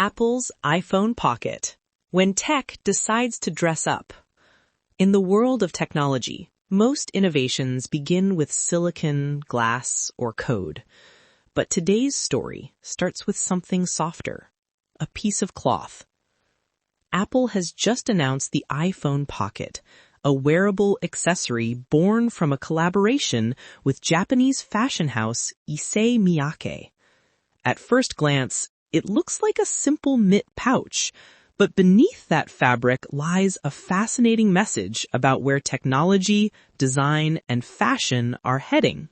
Apple's iPhone Pocket. When tech decides to dress up. In the world of technology, most innovations begin with silicon, glass, or code. But today's story starts with something softer, a piece of cloth. Apple has just announced the iPhone Pocket, a wearable accessory born from a collaboration with Japanese fashion house ISSEY MIYAKE. At first glance, it looks like a simple knit pouch, but beneath that fabric lies a fascinating message about where technology, design, and fashion are heading.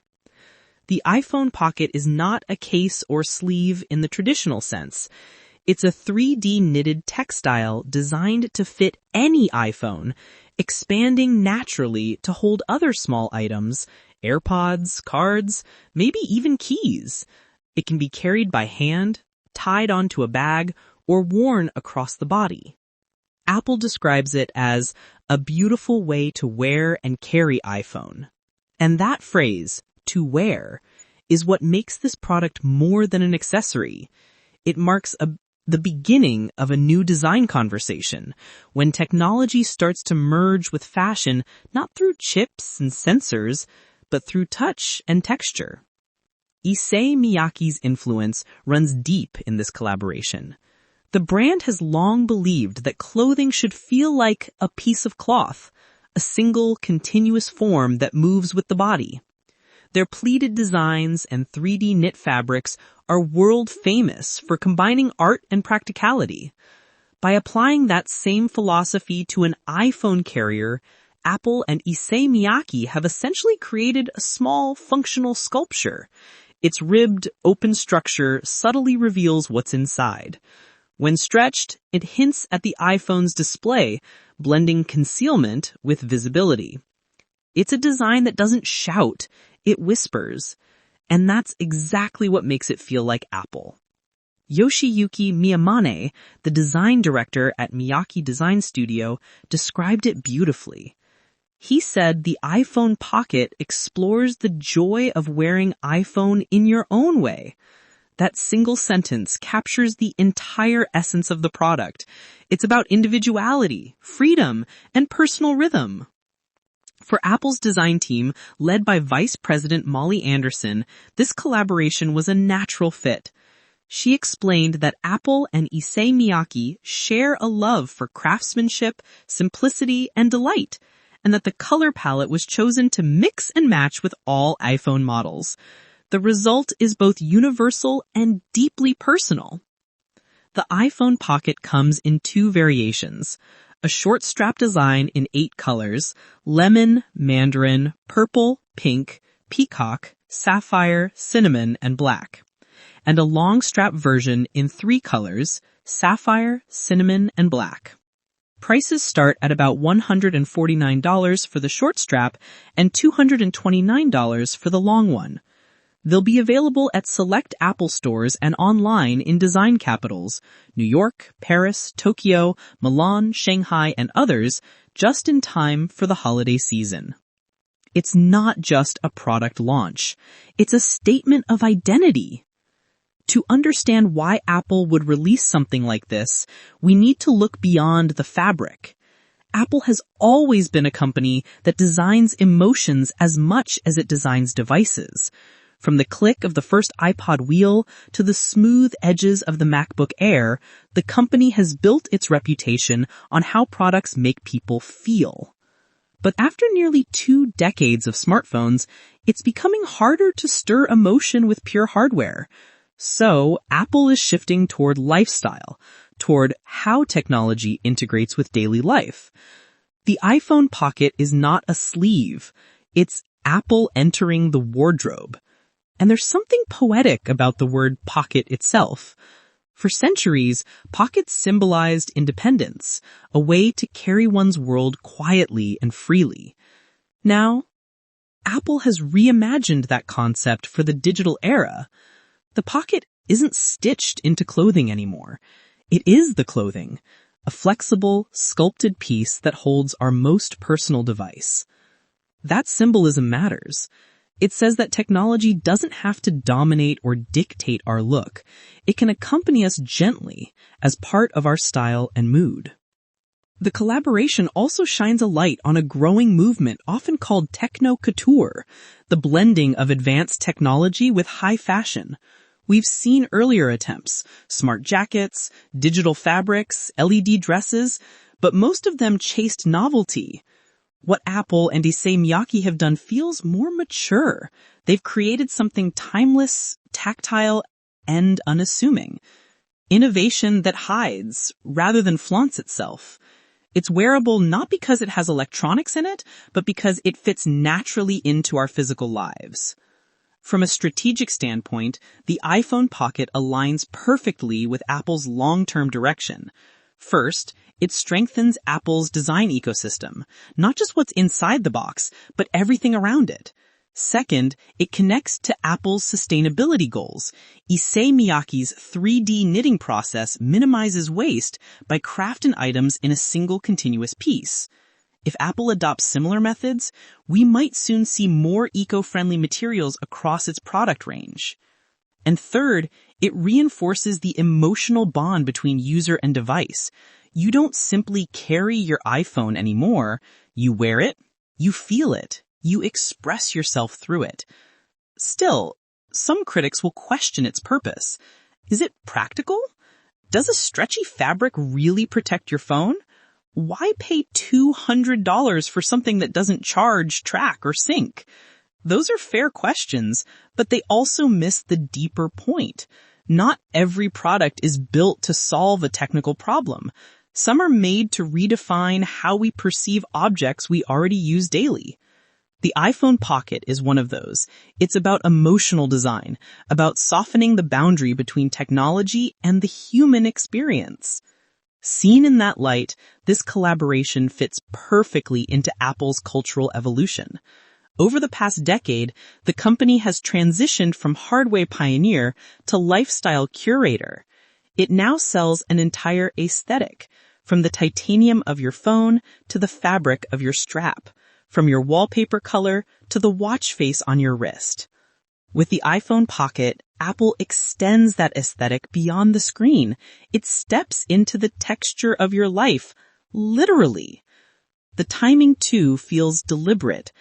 The iPhone Pocket is not a case or sleeve in the traditional sense. It's a 3D knitted textile designed to fit any iPhone, expanding naturally to hold other small items, AirPods, cards, maybe even keys. It can be carried by hand, tied onto a bag, or worn across the body. Apple describes it as a beautiful way to wear and carry iPhone. And that phrase, to wear, is what makes this product more than an accessory. It marks the beginning of a new design conversation, when technology starts to merge with fashion not through chips and sensors, but through touch and texture. Issey Miyake's influence runs deep in this collaboration. The brand has long believed that clothing should feel like a piece of cloth, a single, continuous form that moves with the body. Their pleated designs and 3D knit fabrics are world famous for combining art and practicality. By applying that same philosophy to an iPhone carrier, Apple and Issey Miyake have essentially created a small, functional sculpture. Its ribbed, open structure subtly reveals what's inside. When stretched, it hints at the iPhone's display, blending concealment with visibility. It's a design that doesn't shout, it whispers. And that's exactly what makes it feel like Apple. Yoshiyuki Miyamane, the design director at Miyake Design Studio, described it beautifully. He said the iPhone Pocket explores the joy of wearing iPhone in your own way. That single sentence captures the entire essence of the product. It's about individuality, freedom, and personal rhythm. For Apple's design team, led by Vice President Molly Anderson, this collaboration was a natural fit. She explained that Apple and Issey Miyake share a love for craftsmanship, simplicity, and delight, and that the color palette was chosen to mix and match with all iPhone models. The result is both universal and deeply personal. The iPhone Pocket comes in two variations. A short strap design in 8 colors, lemon, mandarin, purple, pink, peacock, sapphire, cinnamon, and black. And a long strap version in 3 colors, sapphire, cinnamon, and black. Prices start at about $149 for the short strap and $229 for the long one. They'll be available at select Apple stores and online in design capitals, New York, Paris, Tokyo, Milan, Shanghai, and others, just in time for the holiday season. It's not just a product launch. It's a statement of identity. To understand why Apple would release something like this, we need to look beyond the fabric. Apple has always been a company that designs emotions as much as it designs devices. From the click of the first iPod wheel to the smooth edges of the MacBook Air, the company has built its reputation on how products make people feel. But after nearly 2 decades of smartphones, it's becoming harder to stir emotion with pure hardware. So, Apple is shifting toward lifestyle, toward how technology integrates with daily life. The iPhone Pocket is not a sleeve. It's Apple entering the wardrobe. And there's something poetic about the word pocket itself. For centuries, pockets symbolized independence, a way to carry one's world quietly and freely. Now, Apple has reimagined that concept for the digital era. The pocket isn't stitched into clothing anymore. It is the clothing, a flexible, sculpted piece that holds our most personal device. That symbolism matters. It says that technology doesn't have to dominate or dictate our look. It can accompany us gently as part of our style and mood. The collaboration also shines a light on a growing movement often called techno-couture, the blending of advanced technology with high fashion. We've seen earlier attempts, smart jackets, digital fabrics, LED dresses, but most of them chased novelty. What Apple and ISSEY MIYAKE have done feels more mature. They've created something timeless, tactile, and unassuming. Innovation that hides rather than flaunts itself. It's wearable not because it has electronics in it, but because it fits naturally into our physical lives. From a strategic standpoint, the iPhone Pocket aligns perfectly with Apple's long-term direction. First, it strengthens Apple's design ecosystem, not just what's inside the box, but everything around it. Second, it connects to Apple's sustainability goals. ISSEY MIYAKE's 3D knitting process minimizes waste by crafting items in a single continuous piece. If Apple adopts similar methods, we might soon see more eco-friendly materials across its product range. And third, it reinforces the emotional bond between user and device. You don't simply carry your iPhone anymore. You wear it, you feel it, you express yourself through it. Still, some critics will question its purpose. Is it practical? Does a stretchy fabric really protect your phone? Why pay $200 for something that doesn't charge, track, or sync? Those are fair questions, but they also miss the deeper point. Not every product is built to solve a technical problem. Some are made to redefine how we perceive objects we already use daily. The iPhone Pocket is one of those. It's about emotional design, about softening the boundary between technology and the human experience. Seen in that light, this collaboration fits perfectly into Apple's cultural evolution. Over the past decade, the company has transitioned from hardware pioneer to lifestyle curator. It now sells an entire aesthetic, from the titanium of your phone to the fabric of your strap, from your wallpaper color to the watch face on your wrist. With the iPhone Pocket, Apple extends that aesthetic beyond the screen. It steps into the texture of your life, literally. The timing, too, feels deliberate.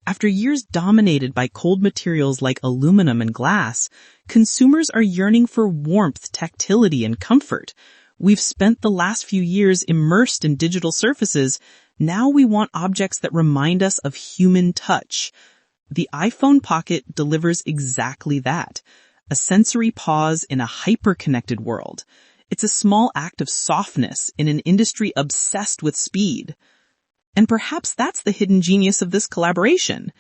After years dominated by cold materials like aluminum and glass, consumers are yearning for warmth, tactility, and comfort. We've spent the last few years immersed in digital surfaces. Now we want objects that remind us of human touch. The iPhone Pocket delivers exactly that. A sensory pause in a hyper-connected world. It's a small act of softness in an industry obsessed with speed. And perhaps that's the hidden genius of this collaboration.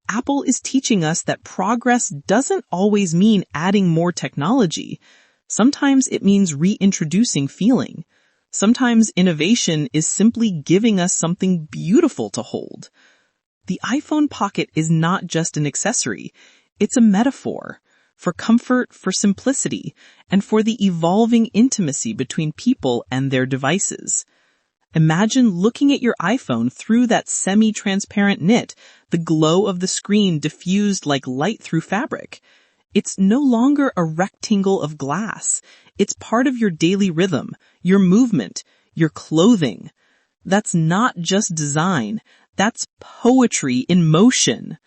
Apple is teaching us that progress doesn't always mean adding more technology. Sometimes it means reintroducing feeling. Sometimes innovation is simply giving us something beautiful to hold. The iPhone Pocket is not just an accessory. It's a metaphor for comfort, for simplicity, and for the evolving intimacy between people and their devices. Imagine looking at your iPhone through that semi-transparent knit, the glow of the screen diffused like light through fabric. It's no longer a rectangle of glass. It's part of your daily rhythm, your movement, your clothing. That's not just design. That's poetry in motion.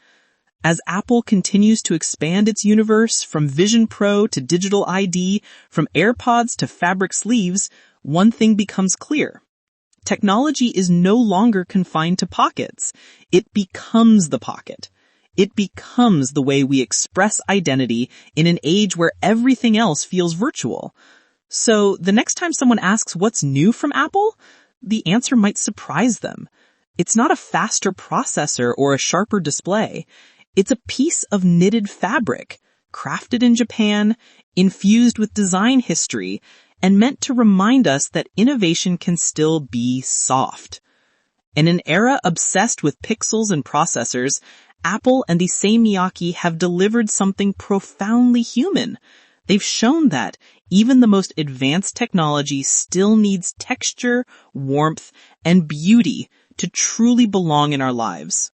As Apple continues to expand its universe from Vision Pro to digital ID, from AirPods to fabric sleeves, one thing becomes clear. Technology is no longer confined to pockets. It becomes the pocket. It becomes the way we express identity in an age where everything else feels virtual. So the next time someone asks what's new from Apple, the answer might surprise them. It's not a faster processor or a sharper display. It's a piece of knitted fabric, crafted in Japan, infused with design history, and meant to remind us that innovation can still be soft. In an era obsessed with pixels and processors, Apple and ISSEY MIYAKE have delivered something profoundly human. They've shown that even the most advanced technology still needs texture, warmth, and beauty to truly belong in our lives.